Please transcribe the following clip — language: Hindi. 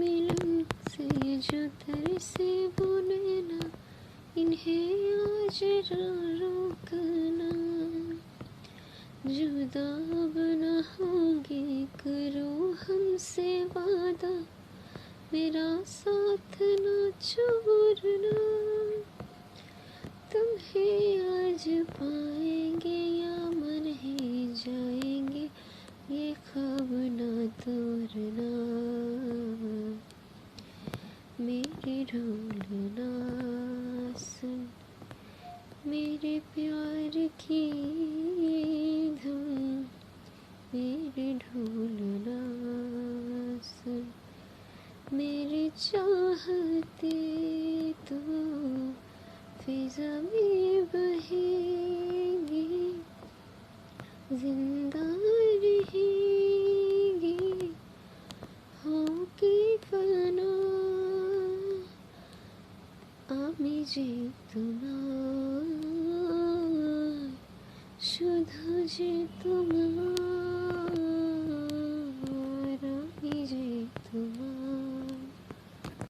मिलन से जो तरसे वो नैना, इन्हें आज रोकना। जुदा अब न होंगे, करो हमसे वादा, मेरा साथ न छोड़ना। तुम्हें आज पाएंगे या मर ही जाएंगे, ये ख्वाब न तोड़ना। मेरी ढूंढना सुन, मेरे प्यार की धुन, मेरी ढूंढना सुन, मेरी चाहते तो फिजा में बहेगी, जिंदा रहेगी, होगी फना। আমি যে তোমার, শুধু যে তোমার।